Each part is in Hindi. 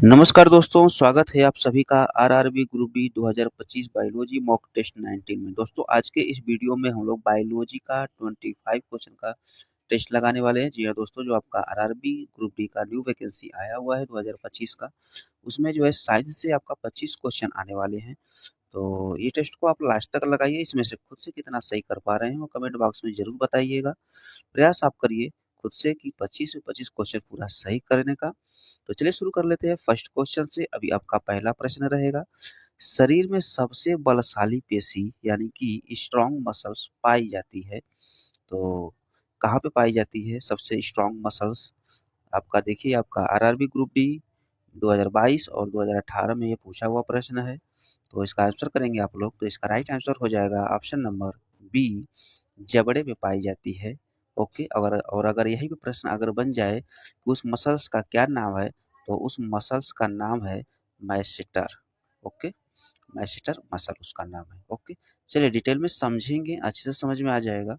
नमस्कार दोस्तों, स्वागत है आप सभी का RRB group D 2025 biology mock test 19 में। दोस्तों आज के इस वीडियो में हम लोग बायोलॉजी का 25 क्वेश्चन का टेस्ट लगाने वाले हैं। जी हाँ दोस्तों, जो आपका आरआरबी ग्रुप डी का न्यू वैकेंसी आया हुआ है 2025 का, उसमें जो है साइंस से आपका 25 क्वेश्चन आने वाले हैं। तो ये टेस्ट को आप लास्ट तक लगाइए, इसमें से खुद से कितना सही कर पा रहे हैं वो कमेंट बॉक्स में जरूर बताइएगा। प्रयास आप करिए खुद से कि 25 से 25 क्वेश्चन पूरा सही करने का। तो चलिए शुरू कर लेते हैं फर्स्ट क्वेश्चन से। अभी आपका पहला प्रश्न रहेगा, शरीर में सबसे बलशाली पेशी यानी कि स्ट्रॉन्ग मसल्स पाई जाती है, तो कहाँ पे पाई जाती है सबसे स्ट्रॉन्ग मसल्स? आपका देखिए, आपका आरआरबी ग्रुप डी 2022 और 2018 में ये पूछा हुआ प्रश्न है। तो इसका आंसर करेंगे आप लोग, तो इसका राइट आंसर हो जाएगा ऑप्शन नंबर बी, जबड़े में पाई जाती है। ओके, अगर यही भी प्रश्न अगर बन जाए कि उस मसल्स का क्या नाम है, तो उस मसल्स का नाम है मैसेटर। ओके, मैसेटर मसल उसका नाम है। ओके, चलिए डिटेल में समझेंगे, अच्छे से समझ में आ जाएगा।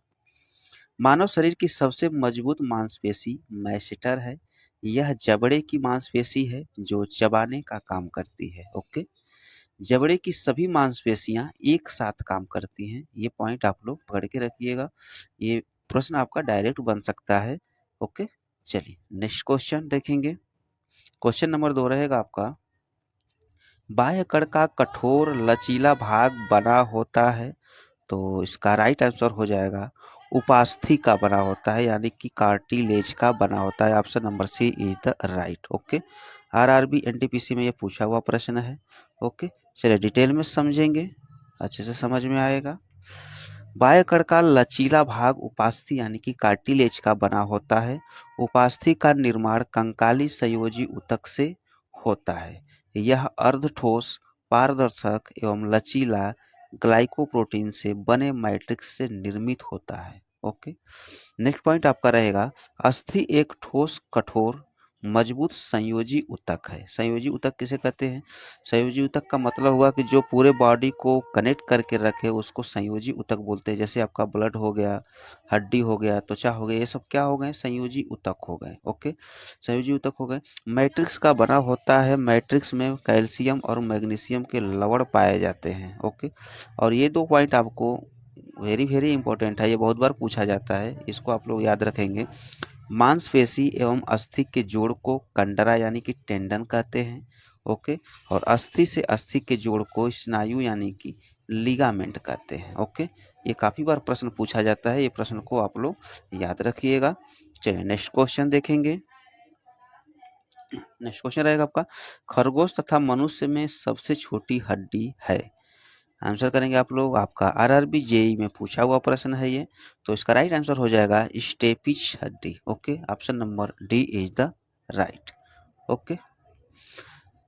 मानव शरीर की सबसे मजबूत मांसपेशी मैसेटर है। यह जबड़े की मांसपेशी है जो चबाने का काम करती है। ओके, जबड़े की सभी मांसपेशियां एक साथ काम करती हैं। ये पॉइंट आप लोग पकड़ के रखिएगा, ये प्रश्न आपका डायरेक्ट बन सकता है। ओके, चलिए नेक्स्ट क्वेश्चन देखेंगे। क्वेश्चन नंबर 2 रहेगा आपका, बाह्य कण का कठोर लचीला भाग बना होता है, तो इसका राइट आंसर हो जाएगा उपास्थि का बना होता है, यानी कि कार्टिलेज का बना होता है। Option number C is the right. Okay, RRB NTPC में ये पूछा हुआ प्रश्न है। ओके, चलिए डिटेल में समझेंगे, अच्छे से समझ में आएगा। बाह्य कण का लचीला भाग उपास्थि यानी कि कार्टिलेज का बना होता है। उपास्थि का निर्माण कंकाली संयोजी ऊतक से होता है। यह अर्धठोस, पारदर्शक एवं लचीला ग्लाइकोप्रोटीन से बने मैट्रिक्स से निर्मित होता है। ओके, नेक्स्ट पॉइंट आपका रहेगा, अस्थि एक ठोस, कठोर, मजबूत संयोजी ऊतक है। संयोजी ऊतक किसे कहते हैं? संयोजी ऊतक का मतलब हुआ कि जो पूरे बॉडी को कनेक्ट करके रखे, उसको संयोजी ऊतक बोलते हैं। जैसे आपका ब्लड हो गया, हड्डी हो गया, त्वचा हो गया, ये सब क्या हो गए? संयोजी ऊतक हो गए। ओके, संयोजी ऊतक हो गए। मैट्रिक्स का बना होता है। मैट्रिक्स में कैल्शियम और मैग्नीशियम के लवण पाए जाते हैं। ओके, और ये दो पॉइंट आपको वेरी वेरी इंपॉर्टेंट है, ये बहुत बार पूछा जाता है, इसको आप लोग याद रखेंगे। मांसपेशी एवं अस्थि के जोड़ को कंडरा यानी कि टेंडन कहते हैं। ओके, और अस्थि से अस्थि के जोड़ को स्नायु यानी कि लिगामेंट कहते हैं। ओके, ये काफी बार प्रश्न पूछा जाता है, ये प्रश्न को आप लोग याद रखिएगा। चलिए नेक्स्ट क्वेश्चन देखेंगे। नेक्स्ट क्वेश्चन रहेगा आपका, खरगोश तथा मनुष्य में सबसे छोटी हड्डी है। आंसर करेंगे आप लोग, आपका आरआरबी जेई में पूछा हुआ प्रश्न है ये। तो इसका राइट आंसर हो जाएगा स्टेपिच हड्डी। Okay, option number D is the right. Okay,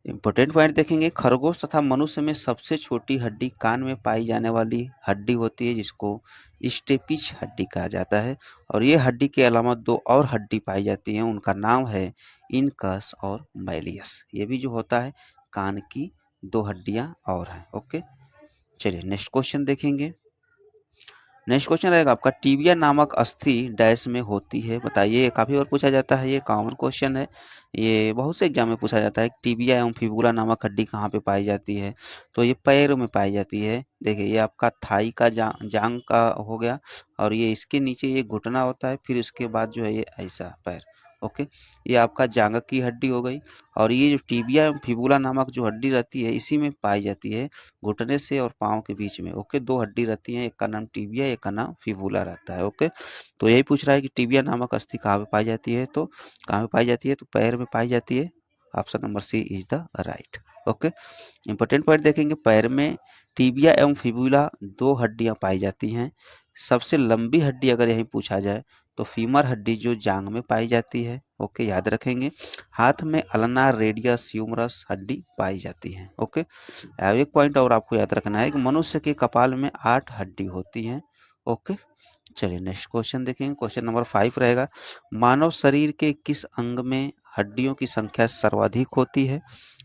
important point देखेंगे, खरगोश तथा मनुष्य में सबसे छोटी हड्डी कान में पाई जाने वाली हड्डी होती है, जिसको स्टेपिच हड्डी कहा जाता है। और ये हड्डी के अलावा दो और हड्डी पाई जाती हैं, उनका नाम है इनकस और मैलियस। ये भी जो होता है, कान की दो हड्डियां और हैं। ओके, चलिए नेक्स्ट क्वेश्चन देखेंगे। नेक्स्ट क्वेश्चन रहेगा आपका, टीबिया नामक अस्थि डैश में होती है, बताइए। काफी बार पूछा जाता है, ये कॉमन क्वेश्चन है, ये बहुत से एग्जाम में पूछा जाता है। टीबिया एवं फिबुला नामक हड्डी कहाँ पे पाई जाती है? तो ये पैरों में पाई जाती है। देखिए, ये आपका थाई का जांग का हो गया, और ये इसके नीचे ये घुटना होता है, फिर उसके बाद जो है ये ऐसा पैर। ओके, ये आपका जांग की हड्डी हो गई। और ये जो टीबिया एवं फिबुला नामक जो हड्डी रहती है, इसी में पाई जाती है, घुटने से और पाँव के बीच में। ओके, दो हड्डी रहती हैं, एक का नाम टिबिया, एक का नाम फिबुला रहता है। ओके, तो यही पूछ रहा है कि टिबिया नामक अस्थि कहाँ पे पाई जाती है, तो कहाँ पे पाई जाती है? तो पैर में पाई जाती है। Option number C is the right. Okay, important point देखेंगे, पैर में टिबिया एवं फिबुला दो हड्डियां पाई जाती हैं। सबसे लंबी हड्डी अगर यही पूछा जाए, तो फीमर हड्डी जो जांग में पाई जाती है। ओके, याद रखेंगे। हाथ में अल्नार रेडियस ह्यूमरस हड्डी पाई जाती है। ओके, एक पॉइंट और आपको याद रखना है कि मनुष्य के कपाल में 8 हड्डी होती हैं। ओके, चलिए नेक्स्ट क्वेश्चन देखेंगे। क्वेश्चन नंबर 5 रहेगा, मानव शरीर के किस अंग में हड्डियों की संख्या सर्वाधिक होती है?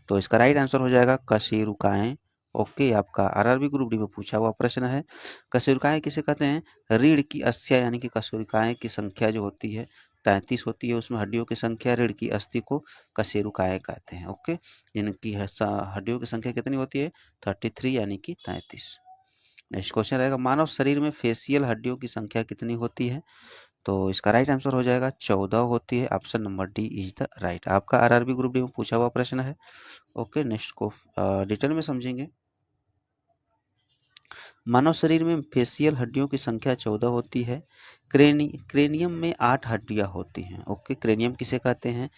तो इसका राइट आंसर हो जाएगा कशेरुकाएं। ओके, आपका आरआरबी ग्रुप डी में पूछा हुआ प्रश्न है। कशेरुकाएं किसे कहते हैं? रीढ़ की अस्थियां यानी कि कशेरुकाएं की संख्या जो होती है, 33 होती है, उसमें हड्डियों की संख्या, रीढ़ की अस्थि को कशेरुकाय कहते हैं। ओके, जिनकी हड्डियों की संख्या कितनी होती है? 33 यानी कि 33। नेक्स्ट क्वेश्चन रहेगा, मानव शरीर में फेशियल हड्डियों की संख्या कितनी होती है? तो इसका राइट आंसर हो जाएगा 14 होती है। Option number D is the right. आपका आरआरबी ग्रुप डी में पूछा हुआ प्रश्न है। ओके, नेक्स्ट को डिटेल में समझेंगे। मानव शरीर में फेशियल हड्डियों की संख्या 14 होती है। क्रेनियम में 8 हड्डियां होती हैं। ओके, क्रेनियम किसे कहते हैं?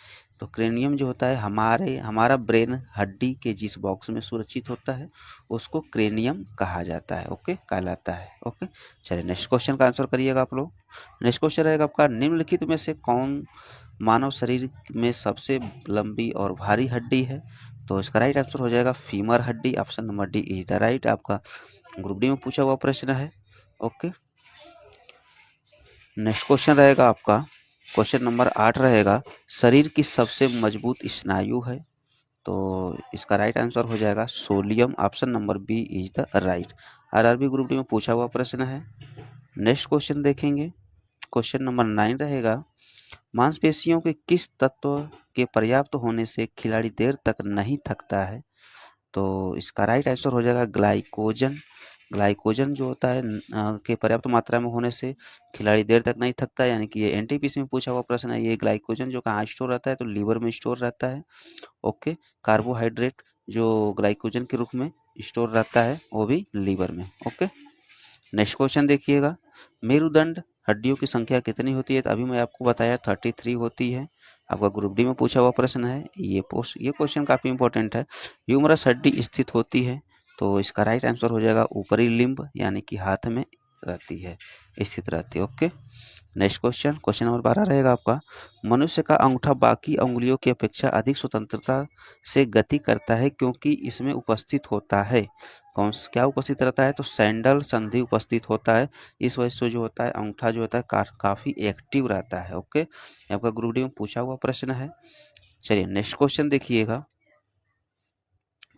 तो क्रेनियम जो होता है हमारा ब्रेन हड्डी के जिस बॉक्स में सुरक्षित होता है उसको क्रेनियम कहा जाता है। ओके, कहलाता है। ओके, चलिए नेक्स्ट क्वेश्चन का आंसर करिएगा आप लोग। नेक्स्ट क्वेश्चन रहेगा आपका, निम्नलिखित में से कौन मानव शरीर में सबसे लंबी और भारी हड्डी है? तो इसका राइट आंसर हो जाएगा फीमर हड्डी। Option number D is the right. आपका ग्रुप डी में पूछा हुआ प्रश्न है। ओके, नेक्स्ट क्वेश्चन रहेगा आपका, क्वेश्चन नंबर 8 रहेगा, शरीर की सबसे मजबूत स्नायु है? तो इसका राइट आंसर हो जाएगा सोलियम। Option number B is the right. RRB group D में पूछा हुआ प्रश्न है। नेक्स्ट क्वेश्चन देखेंगे, क्वेश्चन नंबर 9 रहेगा, मांसपेशियों के किस तत्व के पर्याप्त होने से खिलाड़ी देर तक नहीं थकता है? तो इसका राइट आंसर हो जाएगा ग्लाइकोजन। ग्लाइकोजन जो होता है के पर्याप्त मात्रा में होने से खिलाड़ी देर तक नहीं थकता, यानी कि ये एनटीपीसी में पूछा हुआ प्रश्न है। ये ग्लाइकोजन जो कहाँ स्टोर रहता है? तो लीवर में स्टोर रहता है। ओके, कार्बोहाइड्रेट जो ग्लाइकोजन के रूप में स्टोर रहता है वो भी लीवर में। ओके, नेक्स्ट क्वेश्चन देखिएगा, मेरुदंड हड्डियों की संख्या कितनी होती है? तो अभी मैं आपको बताया 33 होती है। आपका ग्रुप डी में पूछा हुआ प्रश्न है। ये क्वेश्चन काफ़ी इंपॉर्टेंट है। ह्यूमरस हड्डी स्थित होती है? तो इसका राइट आंसर हो जाएगा ऊपरी लिम्ब, यानी कि हाथ में रहती है, स्थित रहती है। Okay, next question, question number 12 रहेगा आपका, मनुष्य का अंगूठा बाकी अंगुलियों की अपेक्षा अधिक स्वतंत्रता से गति करता है क्योंकि इसमें उपस्थित होता है। क्या उपस्थित रहता है? तो सैंडल संधि उपस्थित होता है। इस वजह से जो होता है अंगूठा जो होता है काफ़ी एक्टिव रहता है। ओके, आपका ग्रुप डी में पूछा हुआ प्रश्न है। चलिए नेक्स्ट क्वेश्चन देखिएगा,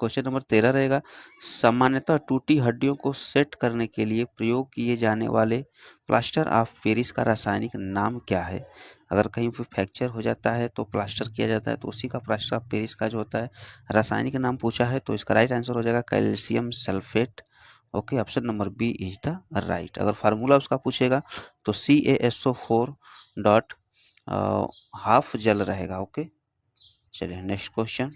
क्वेश्चन नंबर 13 रहेगा, सामान्यतः टूटी हड्डियों को सेट करने के लिए प्रयोग किए जाने वाले प्लास्टर ऑफ पेरिस का रासायनिक नाम क्या है? अगर कहीं पर फ्रैक्चर हो जाता है तो प्लास्टर किया जाता है, तो उसी का प्लास्टर ऑफ पेरिस का जो होता है रासायनिक नाम पूछा है। तो इसका राइट आंसर हो जाएगा calcium sulphate. Okay, option number B is the right. अगर फार्मूला उसका पूछेगा तो CaSO4 डॉट हाफ जल रहेगा। ओके, चलिए नेक्स्ट क्वेश्चन,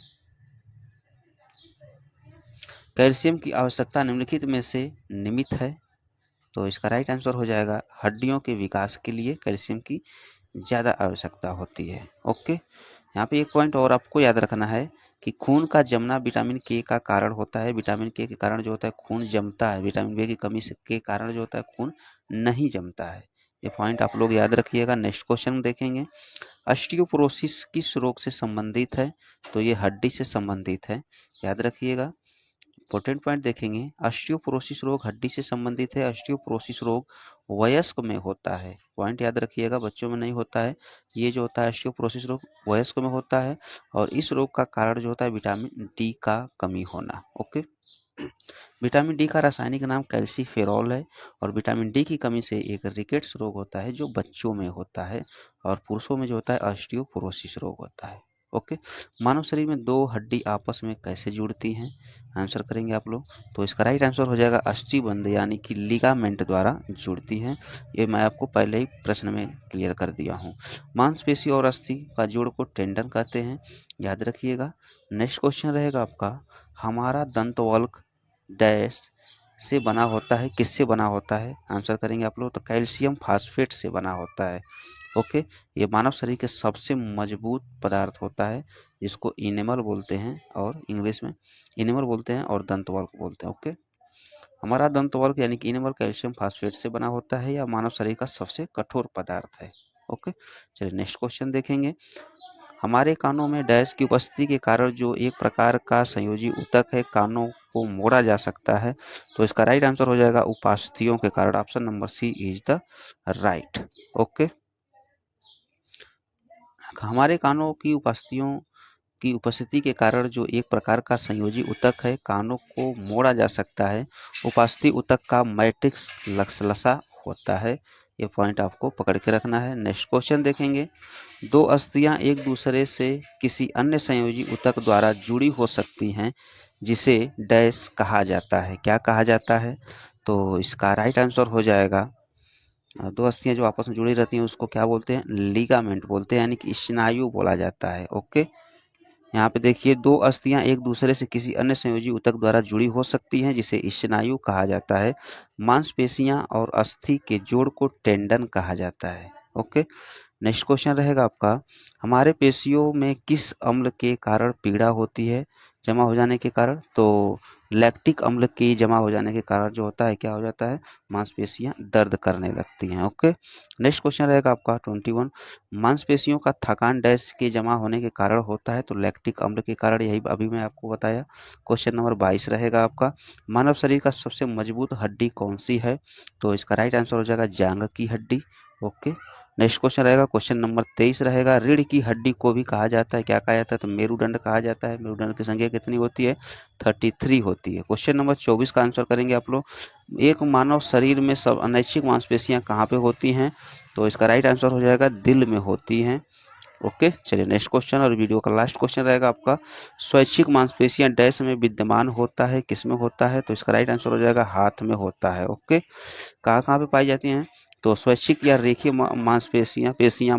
कैल्शियम की आवश्यकता निम्नलिखित में से निमित है? तो इसका राइट आंसर हो जाएगा हड्डियों के विकास के लिए कैल्शियम की ज़्यादा आवश्यकता होती है। ओके, यहाँ पे एक पॉइंट और आपको याद रखना है कि खून का जमना विटामिन के का कारण होता है। विटामिन के कारण जो होता है खून जमता है, विटामिन बी की कमी से के कारण जो होता है खून नहीं जमता है। ये पॉइंट आप लोग याद रखिएगा। नेक्स्ट क्वेश्चन देखेंगे, ऑस्टियोपोरोसिस किस रोग से संबंधित है? तो ये हड्डी से संबंधित है, याद रखिएगा। इंपॉर्टेंट पॉइंट देखेंगे, ऑस्टियोपोरोसिस रोग हड्डी से संबंधित है। ऑस्टियोपोरोसिस रोग वयस्क में होता है, पॉइंट याद रखिएगा, बच्चों में नहीं होता है। ये जो होता है ऑस्टियोपोरोसिस रोग वयस्क में होता है और इस रोग का कारण जो होता है विटामिन डी का कमी होना। ओके, विटामिन डी का रासायनिक नाम कैल्सीफेरॉल है और विटामिन डी की कमी से एक रिकेट्स रोग होता है जो बच्चों में होता है और पुरुषों में जो होता है ऑस्टियोपोरोसिस रोग होता है। ओके, मानव शरीर में दो हड्डी आपस में कैसे जुड़ती हैं? आंसर करेंगे आप लोग। तो इसका राइट आंसर हो जाएगा अस्थिबंध, यानी कि लिगामेंट द्वारा जुड़ती हैं। ये मैं आपको पहले ही प्रश्न में क्लियर कर दिया हूँ। मांसपेशी और अस्थि का जोड़ को टेंडन कहते हैं, याद रखिएगा। नेक्स्ट क्वेश्चन रहेगा आपका, हमारा दंतवल्क डैश से बना होता है, किससे बना होता है? आंसर करेंगे आप लोग। तो कैल्शियम फास्फेट से बना होता है। ओके, ये मानव शरीर के सबसे मजबूत पदार्थ होता है जिसको इनेमल बोलते हैं और इंग्लिश में इनेमल बोलते हैं और दंतवल्क बोलते हैं। ओके, हमारा दंतवल्क यानी कि इनेमल कैल्शियम फास्फेट से बना होता है या मानव शरीर का सबसे कठोर पदार्थ है। ओके, चलिए नेक्स्ट क्वेश्चन देखेंगे, हमारे कानों में डैश की उपस्थिति के कारण जो एक प्रकार का संयोजी ऊतक है कानों को मोड़ा जा सकता है। तो इसका राइट आंसर हो जाएगा उपास्थियों के कारण। Option number C is the right. Okay, हमारे कानों की उपस्थिति के कारण जो एक प्रकार का संयोजी ऊतक है कानों को मोड़ा जा सकता है। उपास्थि ऊतक का मैट्रिक्स लसा होता है। ये पॉइंट आपको पकड़ के रखना है। नेक्स्ट क्वेश्चन देखेंगे, दो अस्थियां एक दूसरे से किसी अन्य संयोजी ऊतक द्वारा जुड़ी हो सकती हैं जिसे डैश कहा जाता है। क्या कहा जाता है? तो इसका राइट आंसर हो जाएगा, दो अस्थियां जो आपस में जुड़ी रहती हैं उसको क्या बोलते हैं? लिगामेंट बोलते हैं, यानी कि स्नायु बोला जाता है। ओके, यहाँ पे देखिए, दो अस्थियां एक दूसरे से किसी अन्य संयोजी ऊतक द्वारा जुड़ी हो सकती हैं जिसे स्नायु कहा जाता है। मांसपेशियां और अस्थि के जोड़ को टेंडन कहा जाता है। ओके, नेक्स्ट क्वेश्चन रहेगा आपका, हमारे पेशियों में किस अम्ल के कारण पीड़ा होती है जमा हो जाने के कारण? तो लैक्टिक अम्ल के जमा हो जाने के कारण जो होता है क्या हो जाता है? मांसपेशियां दर्द करने लगती हैं। ओके, नेक्स्ट क्वेश्चन रहेगा आपका 21, मांसपेशियों का थकान डैश के जमा होने के कारण होता है? तो लैक्टिक अम्ल के कारण, यही अभी मैं आपको बताया। क्वेश्चन नंबर 22 रहेगा आपका, मानव शरीर का सबसे मजबूत हड्डी कौन सी है? तो इसका राइट आंसर हो जाएगा जांघ की हड्डी। ओके, नेक्स्ट क्वेश्चन रहेगा, क्वेश्चन नंबर 23 रहेगा, रीढ़ की हड्डी को भी कहा जाता है, क्या कहा जाता है? तो मेरुदंड कहा जाता है। मेरुदंड की संख्या कितनी होती है? 33 होती है। क्वेश्चन नंबर 24 का आंसर करेंगे आप लोग, एक मानव शरीर में सब अनैच्छिक मांसपेशियां कहाँ पे होती हैं? तो इसका राइट आंसर हो जाएगा दिल में होती हैं। ओके, चलिए नेक्स्ट क्वेश्चन और वीडियो का लास्ट क्वेश्चन रहेगा आपका, स्वैच्छिक मांसपेशियां डैश में विद्यमान होता है, किस में होता है? तो इसका राइट आंसर हो जाएगा हाथ में होता है। ओके, कहाँ कहाँ पे पाई जाती हैं? तो स्वैच्छिक या रेखीय मांसपेशियां पेशियां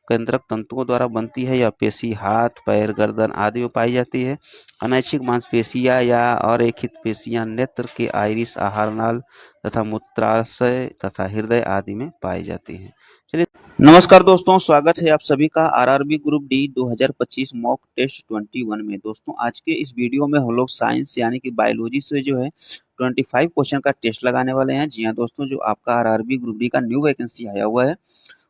केंद्रक तंतुओं द्वारा बनती है, या पेशी हाथ, पैर, गर्दन आदि में पाई जाती है। अनैच्छिक मांसपेशियां या अरेखित पेशियां नेत्र के आइरिस, आहार नाल तथा मूत्राशय तथा हृदय आदि में पाई जाती हैं। चलिए, नमस्कार दोस्तों, स्वागत है आप सभी का RRB group D 2025 mock test 21 में। दोस्तों, आज के इस वीडियो में हम लोग साइंस यानी कि बायोलॉजी से जो है 25 क्वेश्चन का टेस्ट लगाने वाले हैं। जी हाँ दोस्तों, जो आपका आरआरबी ग्रुप डी का न्यू वैकेंसी आया हुआ है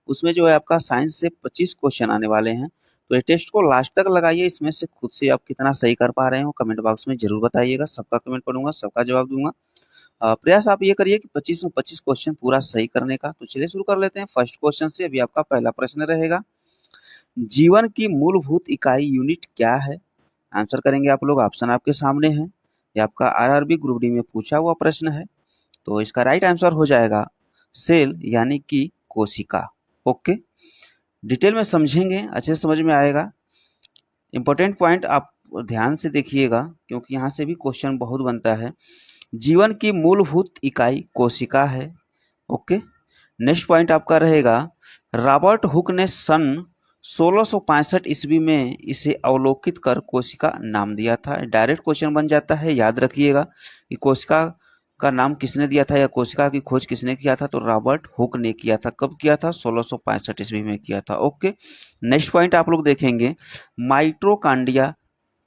उसमें जो है आपका साइंस से 25 क्वेश्चन आने वाले हैं। तो ये टेस्ट को लास्ट तक लगाइए, इसमें से खुद से आप कितना सही कर पा रहे हो कमेंट बॉक्स में जरूर बताइएगा। सबका कमेंट पढ़ूंगा, सबका जवाब दूंगा। प्रयास आप ये करिए कि 25 में 25 क्वेश्चन पूरा सही करने का। तो चलिए शुरू कर लेते हैं फर्स्ट क्वेश्चन से। अभी आपका पहला प्रश्न रहेगा, जीवन की मूलभूत इकाई यूनिट क्या है? आंसर करेंगे आप लोग, ऑप्शन आपके सामने है। ये आपका आरआरबी ग्रुप डी में पूछा हुआ प्रश्न है। तो इसका राइट आंसर हो जाएगा सेल, यानी कि कोशिका। ओके, डिटेल में समझेंगे, अच्छे से समझ में आएगा। इंपॉर्टेंट पॉइंट आप ध्यान से देखिएगा क्योंकि यहाँ से भी क्वेश्चन बहुत बनता है। जीवन की मूलभूत इकाई कोशिका है। ओके, नेक्स्ट पॉइंट आपका रहेगा, रॉबर्ट हुक ने सन 1665 ईस्वी में इसे अवलोकित कर कोशिका नाम दिया था। डायरेक्ट क्वेश्चन बन जाता है, याद रखिएगा कि कोशिका का नाम किसने दिया था या कोशिका की खोज किसने किया था? तो रॉबर्ट हुक ने किया था। कब किया था? 1665 ईस्वी में किया था। ओके, नेक्स्ट पॉइंट आप लोग देखेंगे, माइटोकॉन्ड्रिया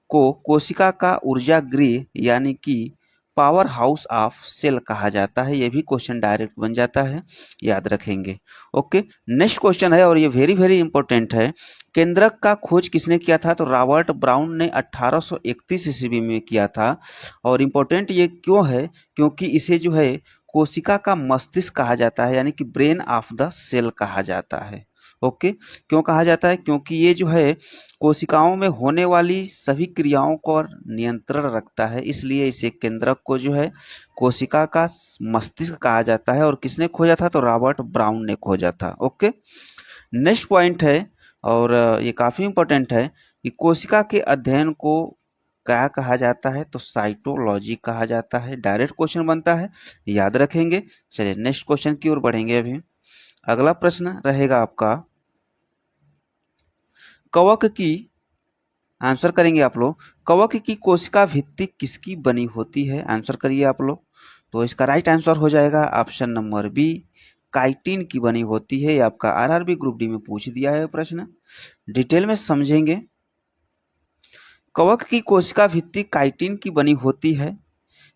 को कोशिका का ऊर्जा गृह यानी कि पावर हाउस ऑफ सेल कहा जाता है। ये भी क्वेश्चन डायरेक्ट बन जाता है, याद रखेंगे। ओके, नेक्स्ट क्वेश्चन है और ये वेरी वेरी इंपॉर्टेंट है, केंद्रक का खोज किसने किया था? तो रॉबर्ट ब्राउन ने 1831 ईस्वी में किया था। और इम्पोर्टेंट ये क्यों है? क्योंकि इसे जो है कोशिका का मस्तिष्क कहा जाता है, यानी कि ब्रेन ऑफ द सेल कहा जाता है। ओके, क्यों कहा जाता है? क्योंकि ये जो है कोशिकाओं में होने वाली सभी क्रियाओं को नियंत्रण रखता है, इसलिए इसे केंद्रक को जो है कोशिका का मस्तिष्क कहा जाता है। और किसने खोजा था? तो रॉबर्ट ब्राउन ने खोजा था। ओके, नेक्स्ट पॉइंट है और ये काफी इंपॉर्टेंट है कि कोशिका के अध्ययन को क्या कहा जाता है? तो साइटोलॉजी कहा जाता है। डायरेक्ट क्वेश्चन बनता है, याद रखेंगे। चलिए नेक्स्ट क्वेश्चन की ओर बढ़ेंगे। अभी अगला प्रश्न रहेगा आपका, कवक की, आंसर करेंगे आप लोग, कवक की कोशिका भित्ति किसकी बनी होती है? आंसर करिए आप लोग। तो इसका राइट आंसर हो जाएगा ऑप्शन नंबर बी, काइटिन की बनी होती है। ये आपका आरआरबी ग्रुप डी में पूछ दिया है प्रश्न, डिटेल में समझेंगे। कवक की कोशिका भित्ति काइटिन की बनी होती है।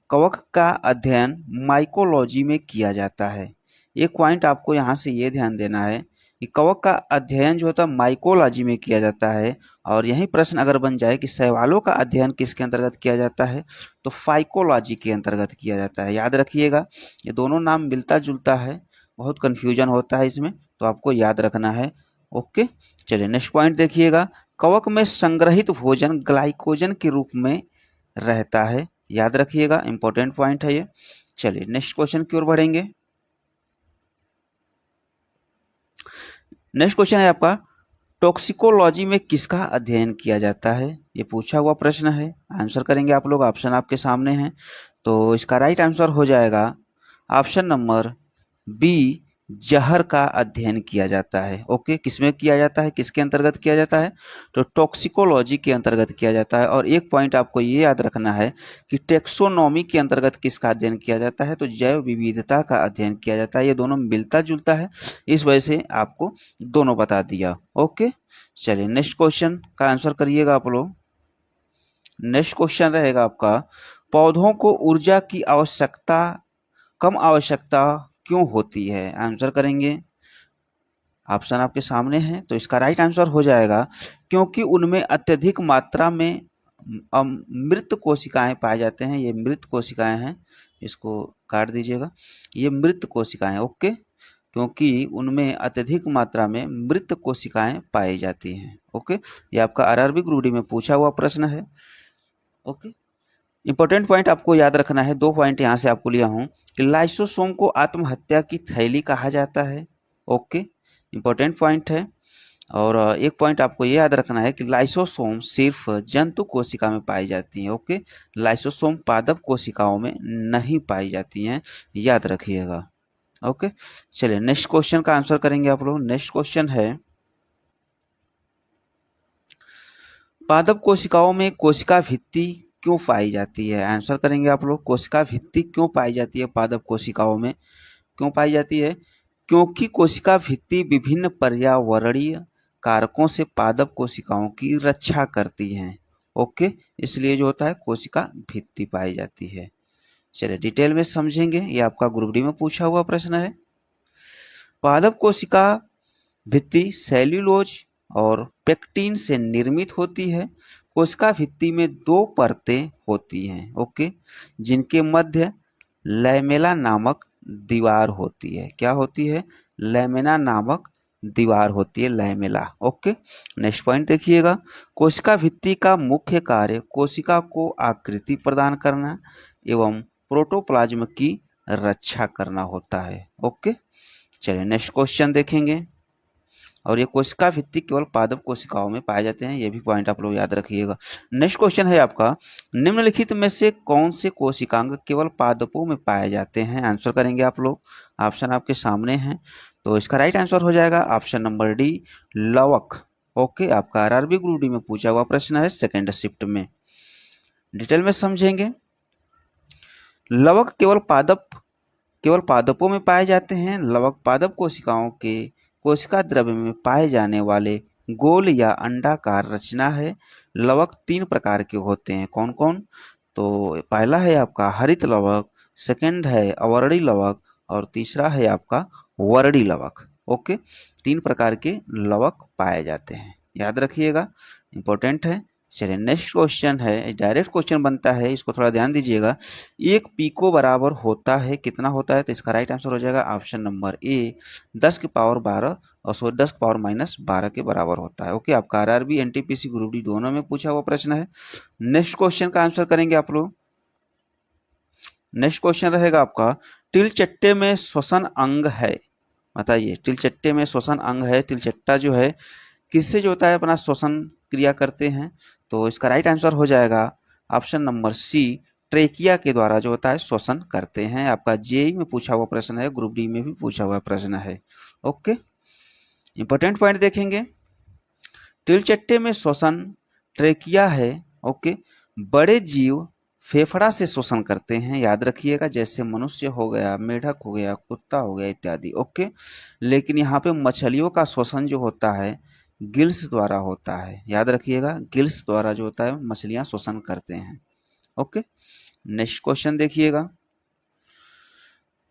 कवक का अध्ययन माइकोलॉजी में किया जाता है। एक पॉइंट आपको यहाँ से ये ध्यान देना है कि कवक का अध्ययन जो होता है माइकोलॉजी में किया जाता है। और यही प्रश्न अगर बन जाए कि शैवालों का अध्ययन किसके अंतर्गत किया जाता है? तो फाइकोलॉजी के अंतर्गत किया जाता है। याद रखिएगा, ये दोनों नाम मिलता जुलता है, बहुत कन्फ्यूजन होता है इसमें, तो आपको याद रखना है। ओके, चलिए नेक्स्ट पॉइंट देखिएगा, कवक में संग्रहित भोजन ग्लाइकोजन के रूप में रहता है। याद रखिएगा, इंपॉर्टेंट पॉइंट है ये। चलिए नेक्स्ट क्वेश्चन की ओर बढ़ेंगे। नेक्स्ट क्वेश्चन है आपका, टॉक्सिकोलॉजी में किसका अध्ययन किया जाता है? ये पूछा हुआ प्रश्न है। आंसर करेंगे आप लोग, ऑप्शन आपके सामने हैं। तो इसका राइट आंसर हो जाएगा ऑप्शन नंबर बी, जहर का अध्ययन किया जाता है। ओके, किसमें किया जाता है, किसके अंतर्गत किया जाता है? तो टॉक्सिकोलॉजी के अंतर्गत किया जाता है। और एक पॉइंट आपको ये याद रखना है कि टेक्सोनॉमी के अंतर्गत किसका अध्ययन किया जाता है? तो जैव विविधता का अध्ययन किया जाता है। ये दोनों मिलता जुलता है, इस वजह से आपको दोनों बता दिया। ओके, चलिए नेक्स्ट क्वेश्चन का आंसर करिएगा आप लोग। नेक्स्ट क्वेश्चन रहेगा आपका, पौधों को ऊर्जा की आवश्यकता, कम आवश्यकता क्यों होती है? आंसर करेंगे, ऑप्शन आपके सामने है। तो इसका राइट आंसर हो जाएगा क्योंकि उनमें अत्यधिक मात्रा में मृत कोशिकाएं पाए जाते हैं। ये मृत कोशिकाएं हैं, इसको काट दीजिएगा, ये मृत कोशिकाएं। ओके, क्योंकि उनमें अत्यधिक मात्रा में मृत कोशिकाएं पाई जाती हैं। ओके, ये आपका आरआरबी ग्रुप डी में पूछा हुआ प्रश्न है। ओके, इंपॉर्टेंट पॉइंट आपको याद रखना है, 2 पॉइंट यहाँ से आपको लिया हूँ कि लाइसोसोम को आत्महत्या की थैली कहा जाता है। ओके, इंपॉर्टेंट पॉइंट है। और एक पॉइंट आपको ये याद रखना है कि लाइसोसोम सिर्फ जंतु कोशिका में पाई जाती हैं। ओके, लाइसोसोम पादप कोशिकाओं में नहीं पाई जाती हैं, याद रखिएगा। ओके, चलिए नेक्स्ट क्वेश्चन का आंसर करेंगे आप लोग। नेक्स्ट क्वेश्चन है, पादप कोशिकाओं में कोशिका भित्ति क्यों पाई जाती है? आंसर करेंगे आप लोग, कोशिका भित्ति क्यों पाई जाती है पादप कोशिकाओं में, क्यों पाई जाती है? क्योंकि कोशिका भित्ति विभिन्न पर्यावरणीय कारकों से पादप कोशिकाओं की रक्षा करती हैं। ओके, इसलिए जो होता है कोशिका भित्ति पाई जाती है। चलिए डिटेल में समझेंगे, ये आपका ग्रुप डी में पूछा हुआ प्रश्न है। पादप कोशिका भित्ति सेल्यूलोज और पेक्टिन से निर्मित होती है। कोशिका भित्ति में 2 परतें होती हैं। ओके, जिनके मध्य लैमेला नामक दीवार होती है। क्या होती है? लैमेना नामक दीवार होती है, लैमेला। ओके, नेक्स्ट पॉइंट देखिएगा, कोशिका भित्ति का मुख्य कार्य कोशिका को आकृति प्रदान करना एवं प्रोटोप्लाज्म की रक्षा करना होता है। ओके, चलिए नेक्स्ट क्वेश्चन देखेंगे। और ये कोशिका भित्ति केवल पादप कोशिकाओं में पाए जाते हैं, ये भी पॉइंट आप लोग याद रखिएगा। नेक्स्ट क्वेश्चन है आपका, निम्नलिखित में से कौन से कोशिकांग केवल पादपों में पाए जाते हैं? आंसर करेंगे आप लोग, ऑप्शन आपके सामने हैं। तो इसका राइट आंसर हो जाएगा ऑप्शन नंबर डी, लवक। ओके, आपका आरआरबी ग्रुप डी में पूछा हुआ प्रश्न है, सेकेंड शिफ्ट में। डिटेल में समझेंगे। लवक केवल पादपों में पाए जाते हैं। लवक पादप कोशिकाओं के कोशिका द्रव्य में पाए जाने वाले गोल या अंडाकार रचना है। लवक 3 प्रकार के होते हैं, कौन कौन? तो पहला है आपका हरित लवक, सेकंड है अवर्णी लवक और तीसरा है आपका वर्णी लवक। ओके, 3 प्रकार के लवक पाए जाते हैं, याद रखिएगा, इंपॉर्टेंट है। चलिए नेक्स्ट क्वेश्चन है, डायरेक्ट क्वेश्चन बनता है, इसको थोड़ा ध्यान दीजिएगा। 1 पिको बराबर होता है, कितना होता है? तो इसका राइट आंसर हो जाएगा ऑप्शन नंबर ए, 10 की पावर 12 और 10 पावर -12 के बराबर होता है। ओके, आपका आरआरबी एनटीपीसी ग्रुप डी दोनों में पूछा हुआ प्रश्न है। नेक्स्ट क्वेश्चन का आंसर करेंगे आप लोग। नेक्स्ट क्वेश्चन रहेगा आपका, तिलचट्टे में श्वसन अंग है, बताइए। तिलचट्टे में श्वसन अंग है, तिलचट्टा जो है किससे जो होता है अपना श्वसन क्रिया करते हैं? तो इसका राइट आंसर हो जाएगा ऑप्शन नंबर सी, ट्रेकिया के द्वारा जो होता है श्वसन करते हैं। आपका जेई में पूछा हुआ प्रश्न है, ग्रुप डी में भी पूछा हुआ प्रश्न है। ओके, इंपॉर्टेंट पॉइंट देखेंगे। तिलचट्टे में श्वसन ट्रेकिया है। ओके, बड़े जीव फेफड़ा से श्वसन करते हैं, याद रखिएगा, जैसे मनुष्य हो गया, मेढक हो गया, कुत्ता हो गया इत्यादि। ओके, लेकिन यहाँ पे मछलियों का श्वसन जो होता है गिल्स द्वारा होता है, याद रखिएगा, गिल्स द्वारा जो होता है मछलियां श्वसन करते हैं। ओके, नेक्स्ट क्वेश्चन देखिएगा,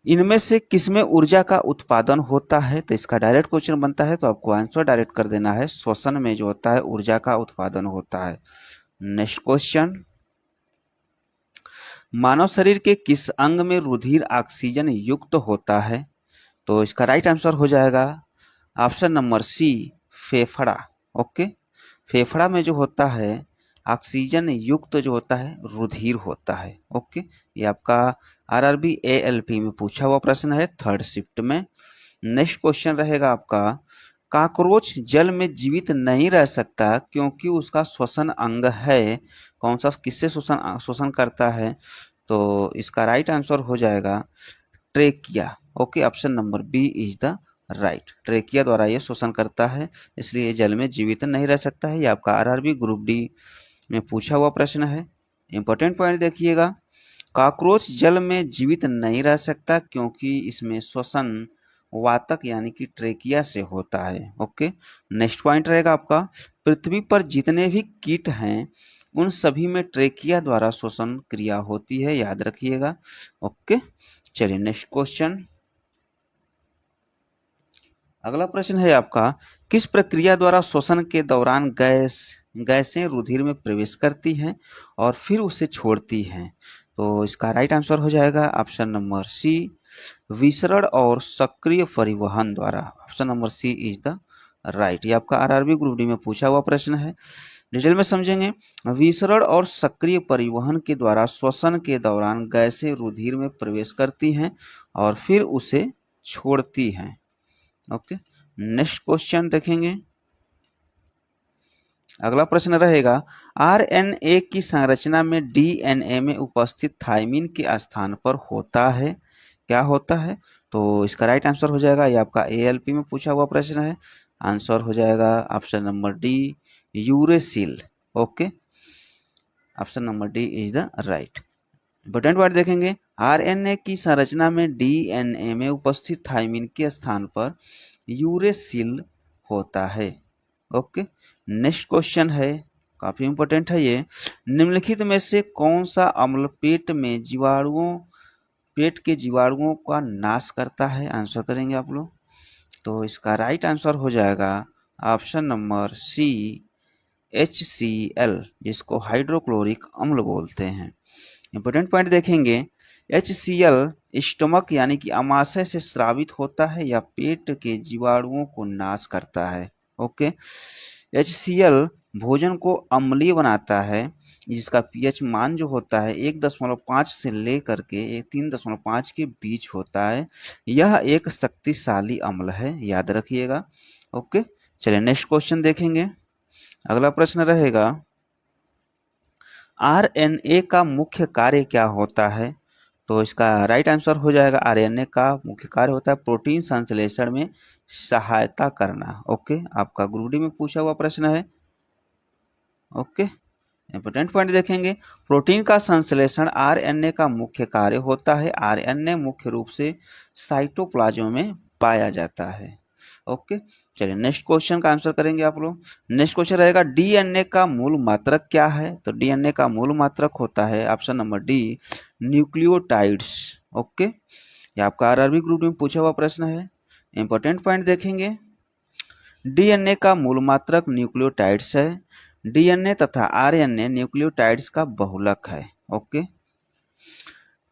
इनमें से किसमें ऊर्जा का उत्पादन होता है? तो इसका डायरेक्ट क्वेश्चन बनता है, तो आपको आंसर डायरेक्ट कर देना है, श्वसन में जो होता है ऊर्जा का उत्पादन होता है। नेक्स्ट क्वेश्चन, मानव शरीर के किस अंग में रुधिर ऑक्सीजन युक्त होता है? तो इसका राइट आंसर हो जाएगा ऑप्शन नंबर सी, फेफड़ा। ओके, फेफड़ा में जो होता है ऑक्सीजन युक्त जो होता है रुधिर होता है। ओके, ये आपका आरआरबी एएलपी में पूछा हुआ प्रश्न है, 3rd शिफ्ट में। नेक्स्ट क्वेश्चन रहेगा आपका, कॉकरोच जल में जीवित नहीं रह सकता क्योंकि उसका श्वसन अंग है। कौन सा, किससे श्वसन श्वसन करता है? तो इसका राइट आंसर हो जाएगा trachea. Okay, option number B is the right. Trachea द्वारा ये श्वसन करता है, इसलिए जल में जीवित नहीं रह सकता है। ये आपका आरआरबी ग्रुप डी में पूछा हुआ प्रश्न है। इंपॉर्टेंट पॉइंट देखिएगा, कॉकरोच जल में जीवित नहीं रह सकता क्योंकि इसमें श्वसन वातक यानी कि ट्रेकिया से होता है। ओके, नेक्स्ट पॉइंट रहेगा आपका, पृथ्वी पर जितने भी कीट हैं उन सभी में ट्रेकिया द्वारा श्वसन क्रिया होती है, याद रखिएगा। ओके, चलिए नेक्स्ट क्वेश्चन। अगला प्रश्न है आपका, किस प्रक्रिया द्वारा श्वसन के दौरान गैसें रुधिर में प्रवेश करती हैं और फिर उसे छोड़ती हैं? तो इसका राइट आंसर हो जाएगा ऑप्शन नंबर सी, विसरण और सक्रिय परिवहन द्वारा। Option number C is the right. ये आपका आरआरबी ग्रुप डी में पूछा हुआ प्रश्न है, डिटेल में समझेंगे। विसरण और सक्रिय परिवहन के द्वारा श्वसन के दौरान गैसें रुधिर में प्रवेश करती हैं और फिर उसे छोड़ती हैं। ओके, नेक्स्ट क्वेश्चन देखेंगे। अगला प्रश्न रहेगा, आरएनए की संरचना में डीएनए में उपस्थित थायमिन के स्थान पर होता है, क्या होता है? तो इसका राइट आंसर हो जाएगा, ये आपका एएलपी में पूछा हुआ प्रश्न है, आंसर हो जाएगा option number D, uracil. Okay, option number D is the right. Important word देखेंगे, आरएनए की संरचना में डीएनए में उपस्थित थायमिन के स्थान पर यूरेसिल होता है। ओके, नेक्स्ट क्वेश्चन है, काफी इंपॉर्टेंट है ये, निम्नलिखित में से कौन सा अम्ल पेट के जीवाणुओं का नाश करता है? आंसर करेंगे आप लोग। तो इसका राइट आंसर हो जाएगा ऑप्शन नंबर सी, HCl, जिसको हाइड्रोक्लोरिक अम्ल बोलते हैं। इंपॉर्टेंट पॉइंट देखेंगे, HCl स्टमक यानी कि आमाशय से स्रावित होता है या पेट के जीवाणुओं को नाश करता है। ओके, HCl भोजन को अम्लीय बनाता है, जिसका पीएच मान जो होता है 1.5 से लेकर के 3.5 के बीच होता है। यह एक शक्तिशाली अम्ल है, याद रखिएगा। ओके, चलिए नेक्स्ट क्वेश्चन देखेंगे। अगला प्रश्न रहेगा, आरएनए का मुख्य कार्य क्या होता है? तो इसका राइट आंसर हो जाएगा, आरएनए का मुख्य कार्य होता है प्रोटीन संश्लेषण में सहायता करना। ओके, आपका ग्रुप डी में पूछा हुआ प्रश्न है। ओके, इंपॉर्टेंट पॉइंट देखेंगे, प्रोटीन का संश्लेषण आरएनए का मुख्य कार्य होता है। आरएनए मुख्य रूप से साइटोप्लाज्म में पाया जाता है। ओके, चलिए नेक्स्ट क्वेश्चन का आंसर करेंगे आप लोग। नेक्स्ट क्वेश्चन रहेगा, डीएनए का मूल मात्रक क्या है? तो डीएनए का मूल मात्रक होता है option number D, nucleotides. Okay, ये आपका आरआरबी ग्रुप में पूछा हुआ प्रश्न है। इंपॉर्टेंट पॉइंट देखेंगे, डीएनए का मूल मात्रक न्यूक्लियोटाइड्स है। डीएनए तथा आरएनए न्यूक्लियोटाइड्स का बहुलक है। ओके,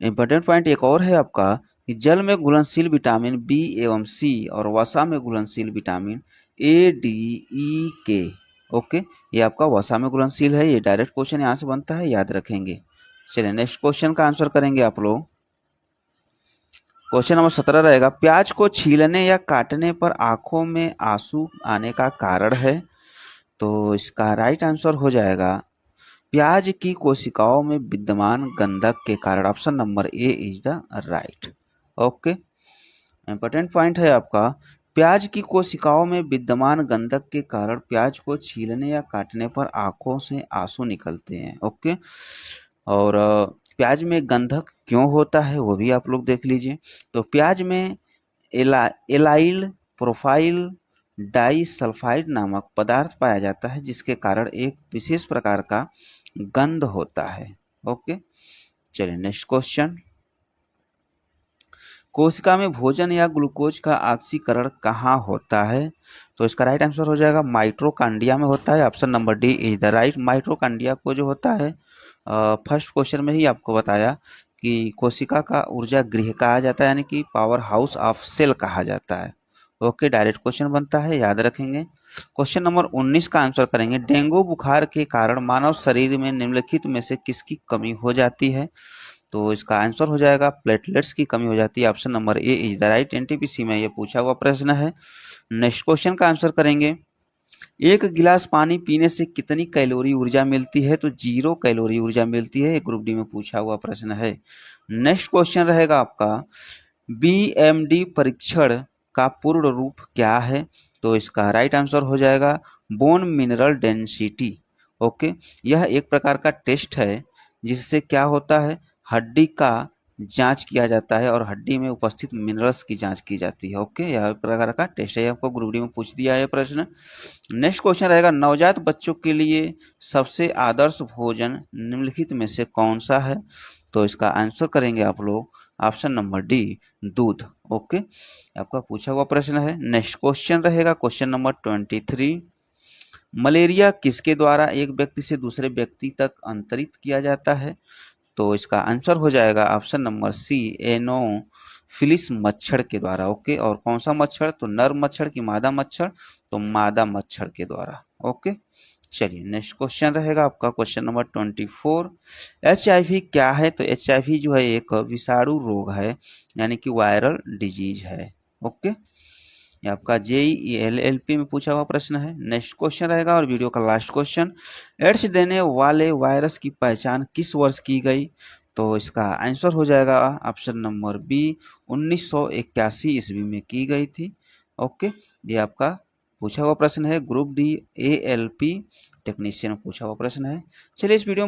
इंपॉर्टेंट पॉइंट एक और है आपका कि जल में घुलनशील विटामिन बी एवं सी और वसा में घुलनशील विटामिन ए, डी, ई, के। ओके, ये आपका वसा में घुलनशील है, ये डायरेक्ट क्वेश्चन यहाँ से बनता है, याद रखेंगे। चलिए नेक्स्ट क्वेश्चन का आंसर करेंगे आप लोग। क्वेश्चन नंबर 17 रहेगा, प्याज को छीलने या काटने पर आंखों में आंसू आने का कारण है? तो इसका राइट आंसर हो जाएगा, प्याज की कोशिकाओं में विद्यमान गंधक के कारण। Option number A is the right. Okay, important point है आपका, प्याज की कोशिकाओं में विद्यमान गंधक के कारण प्याज को छीलने या काटने पर आंखों से आंसू निकलते हैं। ओके, और प्याज में गंधक क्यों होता है वो भी आप लोग देख लीजिए। तो प्याज में एलाइल प्रोफाइल डाइसल्फाइड नामक पदार्थ पाया जाता है, जिसके कारण एक विशेष प्रकार का गंध होता है। ओके, चलिए नेक्स्ट क्वेश्चन, कोशिका में भोजन या ग्लूकोज का ऑक्सीकरण कहाँ होता है? तो इसका राइट आंसर हो जाएगा, माइटोकॉन्ड्रिया में होता है। Option number D is the right. Mitochondria को जो होता है, फर्स्ट क्वेश्चन में ही आपको बताया कि कोशिका का ऊर्जा गृह कहा जाता है, यानी कि पावर हाउस ऑफ सेल कहा जाता है। ओके, डायरेक्ट क्वेश्चन बनता है, याद रखेंगे। क्वेश्चन नंबर 19 का आंसर करेंगे, डेंगू बुखार के कारण मानव शरीर में निम्नलिखित में से किसकी कमी हो जाती है? तो इसका आंसर हो जाएगा प्लेटलेट्स की कमी हो जाती है। Option number A is the right. NTPC में ये पूछा हुआ प्रश्न है। नेक्स्ट क्वेश्चन का आंसर करेंगे। एक गिलास पानी पीने से कितनी कैलोरी ऊर्जा मिलती है? तो 0 कैलोरी ऊर्जा मिलती है। ग्रुप डी में पूछा हुआ प्रश्न है। नेक्स्ट क्वेश्चन रहेगा आपका, बीएमडी परीक्षण का पूर्ण रूप क्या है? तो इसका राइट आंसर हो जाएगा बोन मिनरल डेंसिटी। ओके, यह एक प्रकार का टेस्ट है जिससे क्या होता है, हड्डी का जांच किया जाता है और हड्डी में उपस्थित मिनरल्स की जांच की जाती है। ओके, यह एक प्रकार का टेस्ट है। आपको ग्रुप डी में पूछ दिया है प्रश्न। नेक्स्ट क्वेश्चन रहेगा, नवजात बच्चों के लिए सबसे आदर्श भोजन निम्नलिखित में से कौन सा है? तो इसका आंसर करेंगे आप लोग ऑप्शन नंबर डी, दूध। ओके, आपका पूछा हुआ प्रश्न है। नेक्स्ट क्वेश्चन रहेगा क्वेश्चन नंबर 23। मलेरिया किसके द्वारा एक व्यक्ति से दूसरे व्यक्ति तक अंतरित किया जाता है? तो इसका आंसर हो जाएगा ऑप्शन नंबर सी, एनोफिलिस मच्छर के द्वारा। ओके, और कौन सा मच्छर? तो नर मच्छर की मादा मच्छर? तो मादा मच्छर के द्वारा। ओके, चलिए नेक्स्ट क्वेश्चन रहेगा आपका क्वेश्चन नंबर 24। HIV क्या है? तो HIV जो है एक विषाणु रोग है, यानी कि वायरल डिजीज है। ओके, ये आपका JEE LLP में पूछा हुआ प्रश्न है। नेक्स्ट क्वेश्चन रहेगा और वीडियो का लास्ट क्वेश्चन, एड्स देने वाले वायरस की पहचान किस वर्ष की गई? तो इसका आंसर हो जाएगा ऑप्शन नंबर बी, 1981 ईस्वी में की गई थी। ओके, ये आपका पूछा हुआ प्रश्न है। ग्रुप डी ALP टेक्नीशियन पूछा हुआ प्रश्न है। चलिए इस वीडियो